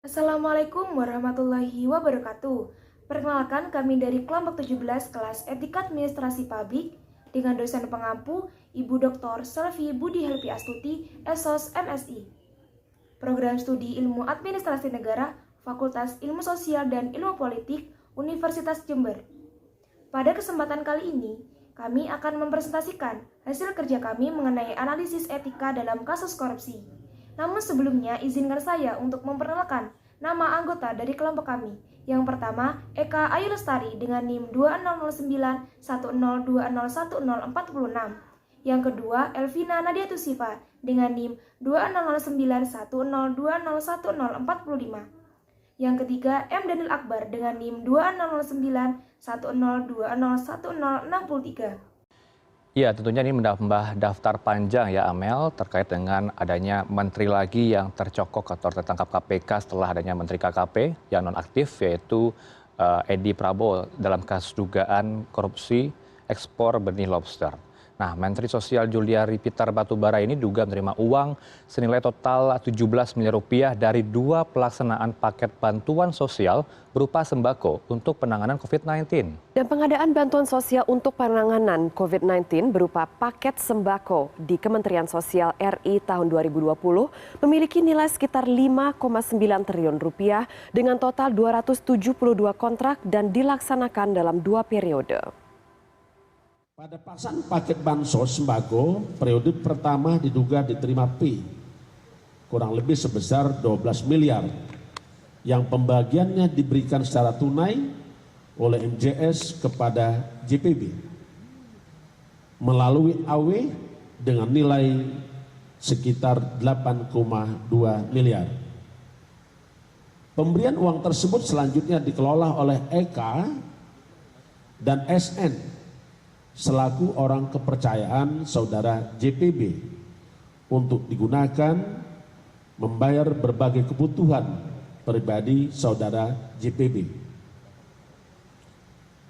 Assalamualaikum warahmatullahi wabarakatuh. Perkenalkan kami dari kelompok 17 kelas Etika Administrasi Publik dengan dosen pengampu Ibu Dr. Selvi Budi Helpi Astuti, SOS MSI. Program Studi Ilmu Administrasi Negara, Fakultas Ilmu Sosial dan Ilmu Politik, Universitas Jember. Pada kesempatan kali ini, kami akan mempresentasikan hasil kerja kami mengenai analisis etika dalam kasus korupsi. Namun sebelumnya, izinkan saya untuk memperkenalkan nama anggota dari kelompok kami. Yang pertama, Eka Ayu Lestari dengan NIM 200910201046. Yang kedua, Elvina Nadia Tusifa dengan NIM 200910201045. Yang ketiga, M. Daniel Akbar dengan NIM 200910201063. Ya, tentunya ini menambah daftar panjang ya Amel terkait dengan adanya menteri lagi yang tercokok atau tertangkap KPK setelah adanya menteri KKP yang nonaktif yaitu Edi Prabowo dalam kasus dugaan korupsi ekspor benih lobster. Nah, Menteri Sosial Juliari Peter Batubara ini diduga menerima uang senilai total 17 miliar rupiah dari dua pelaksanaan paket bantuan sosial berupa sembako untuk penanganan COVID-19. Dan pengadaan bantuan sosial untuk penanganan COVID-19 berupa paket sembako di Kementerian Sosial RI tahun 2020 memiliki nilai sekitar 5,9 triliun rupiah dengan total 272 kontrak dan dilaksanakan dalam 2 periode. Pada pelaksanaan paket bansos sembako, periode pertama diduga diterima P, kurang lebih sebesar 12 miliar, yang pembagiannya diberikan secara tunai oleh MJS kepada JPB, melalui AW dengan nilai sekitar 8,2 miliar. Pemberian uang tersebut selanjutnya dikelola oleh EK dan SN, selaku orang kepercayaan saudara JPB untuk digunakan membayar berbagai kebutuhan pribadi saudara JPB.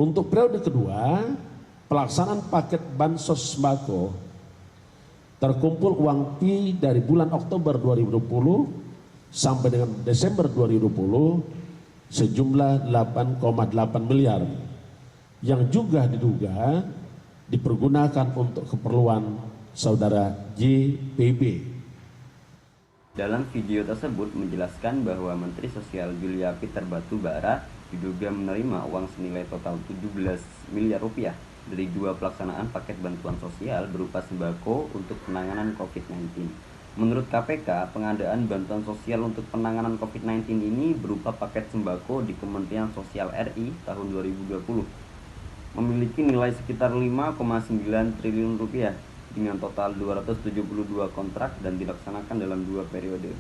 Untuk periode kedua, pelaksanaan paket bansos sembako terkumpul uang P dari bulan Oktober 2020 sampai dengan Desember 2020 sejumlah 8,8 miliar yang juga diduga dipergunakan untuk keperluan saudara JPB. Dalam video tersebut menjelaskan bahwa Menteri Sosial Julia Peter Batubara diduga menerima uang senilai total 17 miliar rupiah dari dua pelaksanaan paket bantuan sosial berupa sembako untuk penanganan COVID-19. Menurut KPK, pengadaan bantuan sosial untuk penanganan COVID-19 ini berupa paket sembako di Kementerian Sosial RI tahun 2020. Memiliki nilai sekitar 5,9 triliun rupiah dengan total 272 kontrak dan dilaksanakan dalam 2 periode.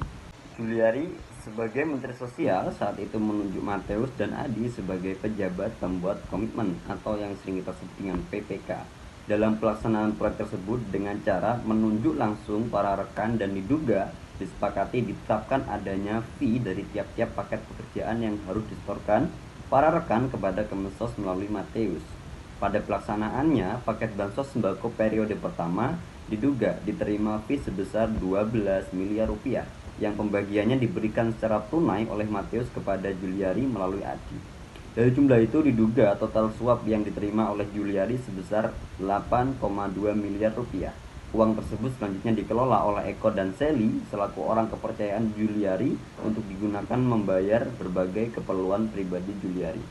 Juliari sebagai Menteri Sosial saat itu menunjuk Mateus dan Adi sebagai pejabat pembuat komitmen atau yang sering kita sebut dengan PPK dalam pelaksanaan proyek tersebut dengan cara menunjuk langsung para rekan dan diduga disepakati ditetapkan adanya fee dari tiap-tiap paket pekerjaan yang harus disetorkan para rekan kepada Kemensos melalui Mateus. Pada pelaksanaannya, paket bansos sembako periode pertama diduga diterima fee sebesar 12 miliar rupiah yang pembagiannya diberikan secara tunai oleh Mateus kepada Juliari melalui Adi. Dari jumlah itu diduga total suap yang diterima oleh Juliari sebesar 8,2 miliar rupiah. Uang tersebut selanjutnya dikelola oleh Eko dan Seli selaku orang kepercayaan Juliari untuk digunakan membayar berbagai keperluan pribadi Juliari.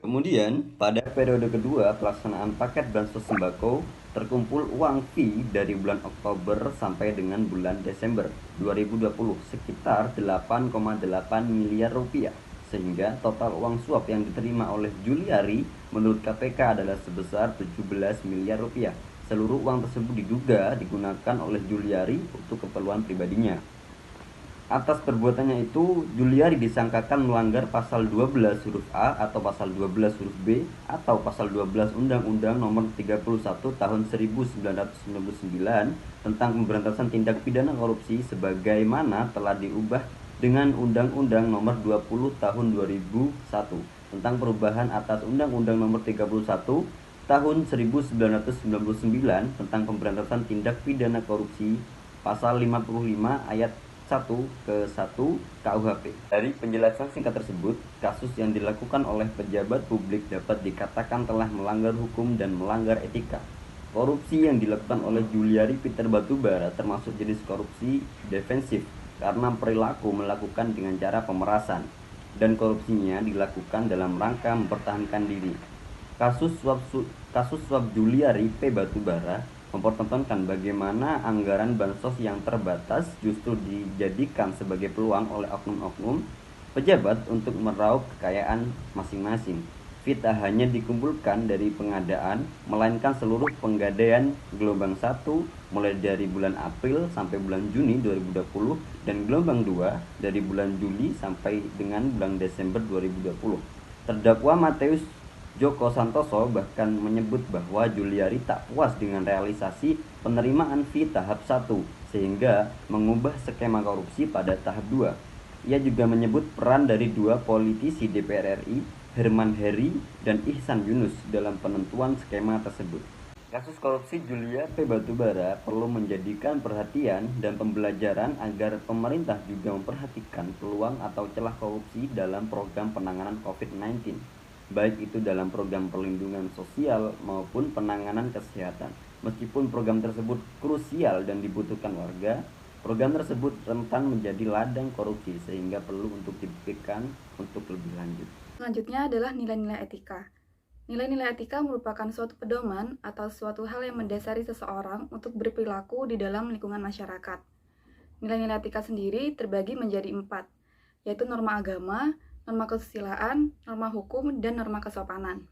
Kemudian, pada periode kedua pelaksanaan paket bansos sembako, terkumpul uang fee dari bulan Oktober sampai dengan bulan Desember 2020 sekitar 8,8 miliar rupiah. Sehingga total uang suap yang diterima oleh Juliari menurut KPK adalah sebesar 17 miliar rupiah. Seluruh uang tersebut diduga digunakan oleh Juliari untuk keperluan pribadinya. Atas perbuatannya itu, Juliari disangkakan melanggar pasal 12 huruf A atau pasal 12 huruf B atau pasal 12 Undang-Undang Nomor 31 Tahun 1999 tentang pemberantasan tindak pidana korupsi sebagaimana telah diubah dengan Undang-Undang Nomor 20 Tahun 2001 tentang perubahan atas Undang-Undang Nomor 31 Tahun 1999 tentang pemberantasan tindak pidana korupsi pasal 55 ayat 1 ke 1 KUHP. Dari penjelasan singkat tersebut, kasus yang dilakukan oleh pejabat publik dapat dikatakan telah melanggar hukum dan melanggar etika. Korupsi yang dilakukan oleh Juliari Peter Batubara termasuk jenis korupsi defensif karena perilaku melakukan dengan cara pemerasan dan korupsinya dilakukan dalam rangka mempertahankan diri. Kasus suap Juliari P. Batubara mempertontonkan bagaimana anggaran bansos yang terbatas justru dijadikan sebagai peluang oleh oknum-oknum pejabat untuk meraup kekayaan masing-masing. Fee hanya dikumpulkan dari pengadaan, melainkan seluruh penggadaian gelombang 1 mulai dari bulan April sampai bulan Juni 2020 dan gelombang 2 dari bulan Juli sampai dengan bulan Desember 2020. Terdakwa Matius Joko Santoso bahkan menyebut bahwa Juliari tak puas dengan realisasi penerimaan fee tahap 1 sehingga mengubah skema korupsi pada tahap 2. Ia juga menyebut peran dari dua politisi DPR RI, Herman Heri dan Ihsan Yunus dalam penentuan skema tersebut. Kasus korupsi Julia P. Batubara perlu menjadikan perhatian dan pembelajaran agar pemerintah juga memperhatikan peluang atau celah korupsi dalam program penanganan COVID-19. Baik itu dalam program perlindungan sosial maupun penanganan kesehatan. Meskipun program tersebut krusial dan dibutuhkan warga, program tersebut rentan menjadi ladang korupsi sehingga perlu untuk dibuktikan untuk lebih lanjut. Selanjutnya adalah nilai-nilai etika. Nilai-nilai etika merupakan suatu pedoman atau suatu hal yang mendasari seseorang untuk berperilaku di dalam lingkungan masyarakat. Nilai-nilai etika sendiri terbagi menjadi 4, yaitu norma agama, norma kesusilaan, norma hukum, dan norma kesopanan.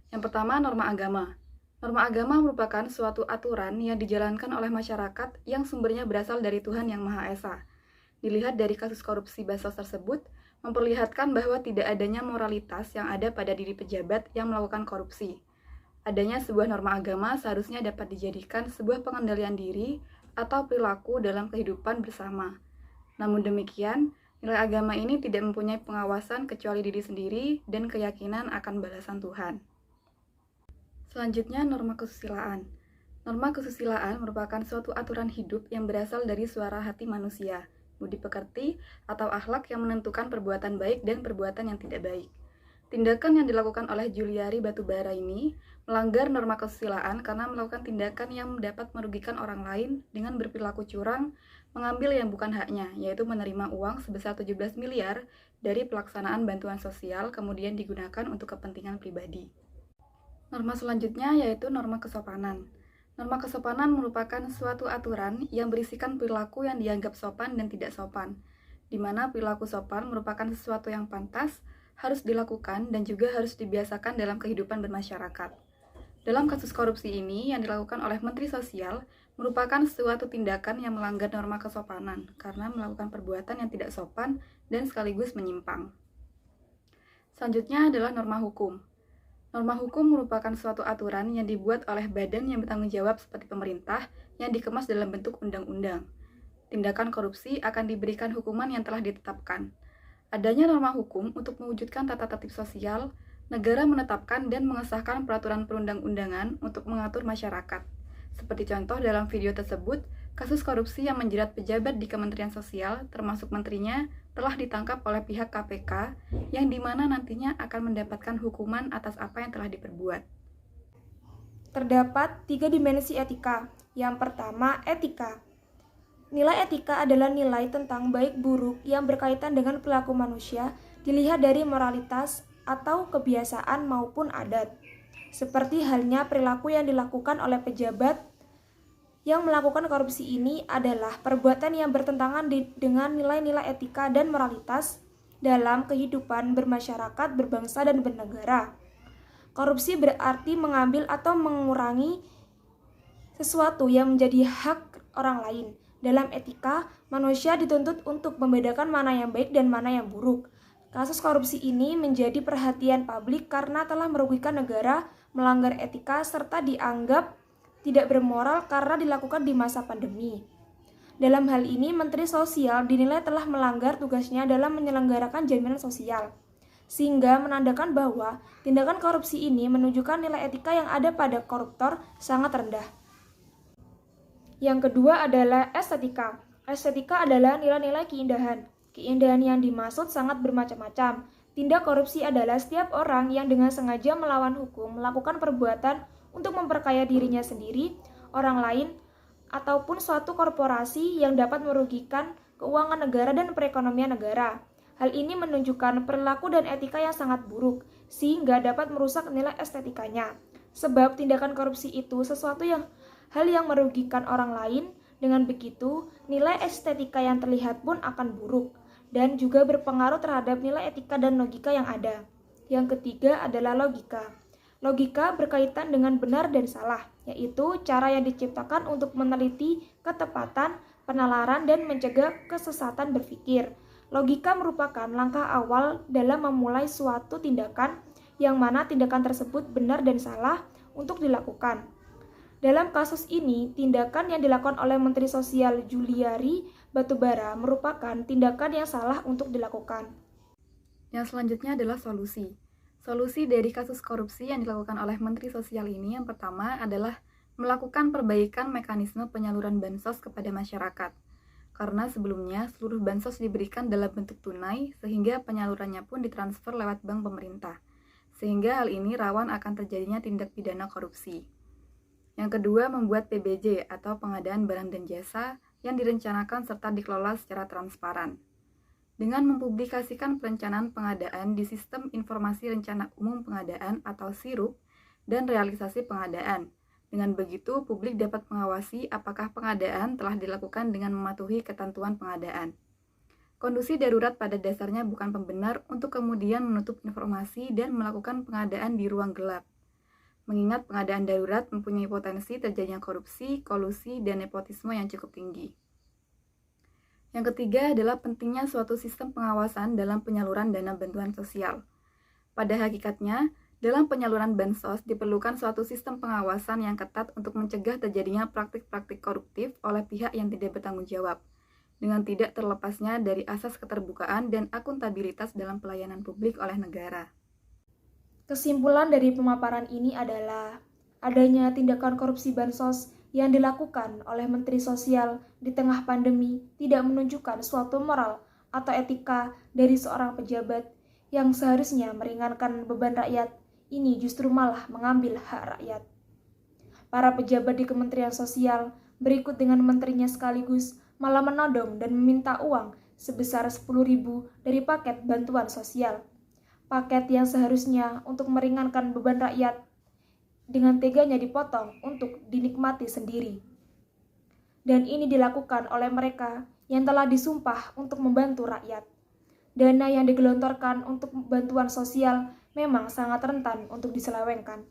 Yang pertama, norma agama. Norma agama merupakan suatu aturan yang dijalankan oleh masyarakat yang sumbernya berasal dari Tuhan Yang Maha Esa. Dilihat dari kasus korupsi bansos tersebut, memperlihatkan bahwa tidak adanya moralitas yang ada pada diri pejabat yang melakukan korupsi. Adanya sebuah norma agama seharusnya dapat dijadikan sebuah pengendalian diri atau perilaku dalam kehidupan bersama. Namun demikian, nilai agama ini tidak mempunyai pengawasan kecuali diri sendiri dan keyakinan akan balasan Tuhan. Selanjutnya, norma kesusilaan. Norma kesusilaan merupakan suatu aturan hidup yang berasal dari suara hati manusia, budi pekerti, atau akhlak yang menentukan perbuatan baik dan perbuatan yang tidak baik. Tindakan yang dilakukan oleh Juliari Batubara ini melanggar norma kesusilaan karena melakukan tindakan yang dapat merugikan orang lain dengan berperilaku curang, mengambil yang bukan haknya, yaitu menerima uang sebesar 17 miliar dari pelaksanaan bantuan sosial kemudian digunakan untuk kepentingan pribadi. Norma selanjutnya yaitu norma kesopanan. Norma kesopanan merupakan suatu aturan yang berisikan perilaku yang dianggap sopan dan tidak sopan, di mana perilaku sopan merupakan sesuatu yang pantas, harus dilakukan, dan juga harus dibiasakan dalam kehidupan bermasyarakat. Dalam kasus korupsi ini yang dilakukan oleh Menteri Sosial, merupakan suatu tindakan yang melanggar norma kesopanan, karena melakukan perbuatan yang tidak sopan dan sekaligus menyimpang. Selanjutnya adalah norma hukum. Norma hukum merupakan suatu aturan yang dibuat oleh badan yang bertanggung jawab seperti pemerintah yang dikemas dalam bentuk undang-undang. Tindakan korupsi akan diberikan hukuman yang telah ditetapkan. Adanya norma hukum untuk mewujudkan tata tertib sosial, negara menetapkan dan mengesahkan peraturan perundang-undangan untuk mengatur masyarakat. Seperti contoh dalam video tersebut, kasus korupsi yang menjerat pejabat di Kementerian Sosial, termasuk menterinya, telah ditangkap oleh pihak KPK, yang dimana nantinya akan mendapatkan hukuman atas apa yang telah diperbuat. Terdapat 3 dimensi etika. Yang pertama, etika. Nilai etika adalah nilai tentang baik buruk yang berkaitan dengan perilaku manusia, dilihat dari moralitas atau kebiasaan maupun adat. Seperti halnya perilaku yang dilakukan oleh pejabat yang melakukan korupsi ini adalah perbuatan yang bertentangan dengan nilai-nilai etika dan moralitas dalam kehidupan bermasyarakat, berbangsa, dan bernegara. Korupsi berarti mengambil atau mengurangi sesuatu yang menjadi hak orang lain. Dalam etika, manusia dituntut untuk membedakan mana yang baik dan mana yang buruk. Kasus korupsi ini menjadi perhatian publik karena telah merugikan negara, melanggar etika, serta dianggap tidak bermoral karena dilakukan di masa pandemi. Dalam hal ini, Menteri Sosial dinilai telah melanggar tugasnya dalam menyelenggarakan jaminan sosial, sehingga menandakan bahwa tindakan korupsi ini menunjukkan nilai etika yang ada pada koruptor sangat rendah. Yang kedua adalah estetika. Estetika adalah nilai-nilai keindahan. Keindahan yang dimaksud sangat bermacam-macam. Tindak korupsi adalah setiap orang yang dengan sengaja melawan hukum melakukan perbuatan untuk memperkaya dirinya sendiri, orang lain, ataupun suatu korporasi yang dapat merugikan keuangan negara dan perekonomian negara. Hal ini menunjukkan perilaku dan etika yang sangat buruk, sehingga dapat merusak nilai estetikanya. Sebab tindakan korupsi itu hal yang merugikan orang lain. Dengan begitu, nilai estetika yang terlihat pun akan buruk dan juga berpengaruh terhadap nilai etika dan logika yang ada. Yang ketiga adalah logika. Logika berkaitan dengan benar dan salah, yaitu cara yang diciptakan untuk meneliti ketepatan, penalaran, dan mencegah kesesatan berpikir. Logika merupakan langkah awal dalam memulai suatu tindakan, yang mana tindakan tersebut benar dan salah untuk dilakukan. Dalam kasus ini, tindakan yang dilakukan oleh Menteri Sosial Juliari Batubara merupakan tindakan yang salah untuk dilakukan. Yang selanjutnya adalah solusi. Solusi dari kasus korupsi yang dilakukan oleh Menteri Sosial ini yang pertama adalah melakukan perbaikan mekanisme penyaluran bansos kepada masyarakat. Karena sebelumnya seluruh bansos diberikan dalam bentuk tunai sehingga penyalurannya pun ditransfer lewat bank pemerintah. Sehingga hal ini rawan akan terjadinya tindak pidana korupsi. Yang kedua, membuat PBJ atau pengadaan barang dan jasa yang direncanakan serta dikelola secara transparan. Dengan mempublikasikan perencanaan pengadaan di Sistem Informasi Rencana Umum Pengadaan atau SIRUP dan realisasi pengadaan. Dengan begitu, publik dapat mengawasi apakah pengadaan telah dilakukan dengan mematuhi ketentuan pengadaan. Kondisi darurat pada dasarnya bukan pembenar untuk kemudian menutup informasi dan melakukan pengadaan di ruang gelap. Mengingat pengadaan darurat mempunyai potensi terjadinya korupsi, kolusi, dan nepotisme yang cukup tinggi. Yang ketiga adalah pentingnya suatu sistem pengawasan dalam penyaluran dana bantuan sosial. Pada hakikatnya, dalam penyaluran bansos diperlukan suatu sistem pengawasan yang ketat untuk mencegah terjadinya praktik-praktik koruptif oleh pihak yang tidak bertanggung jawab, dengan tidak terlepasnya dari asas keterbukaan dan akuntabilitas dalam pelayanan publik oleh negara. Kesimpulan dari pemaparan ini adalah adanya tindakan korupsi bansos yang dilakukan oleh Menteri Sosial di tengah pandemi tidak menunjukkan suatu moral atau etika dari seorang pejabat yang seharusnya meringankan beban rakyat, ini justru malah mengambil hak rakyat. Para pejabat di Kementerian Sosial berikut dengan menterinya sekaligus malah menodong dan meminta uang sebesar 10.000 dari paket bantuan sosial. Paket yang seharusnya untuk meringankan beban rakyat dengan teganya dipotong untuk dinikmati sendiri. Dan ini dilakukan oleh mereka yang telah disumpah untuk membantu rakyat. Dana yang digelontorkan untuk bantuan sosial memang sangat rentan untuk diselewengkan.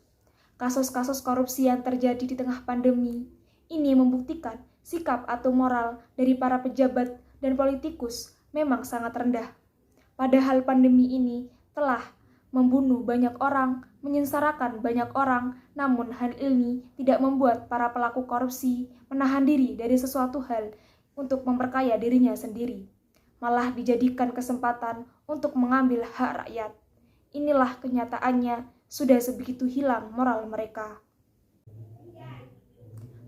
Kasus-kasus korupsi yang terjadi di tengah pandemi ini membuktikan sikap atau moral dari para pejabat dan politikus memang sangat rendah. Padahal pandemi ini telah membunuh banyak orang, menyengsarakan banyak orang, namun hal ini tidak membuat para pelaku korupsi menahan diri dari sesuatu hal untuk memperkaya dirinya sendiri. Malah dijadikan kesempatan untuk mengambil hak rakyat. Inilah kenyataannya, sudah sebegitu hilang moral mereka.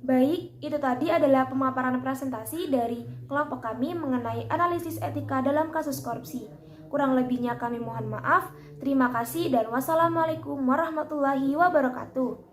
Baik, itu tadi adalah pemaparan presentasi dari kelompok kami mengenai analisis etika dalam kasus korupsi. Kurang lebihnya kami mohon maaf. Terima kasih dan wassalamualaikum warahmatullahi wabarakatuh.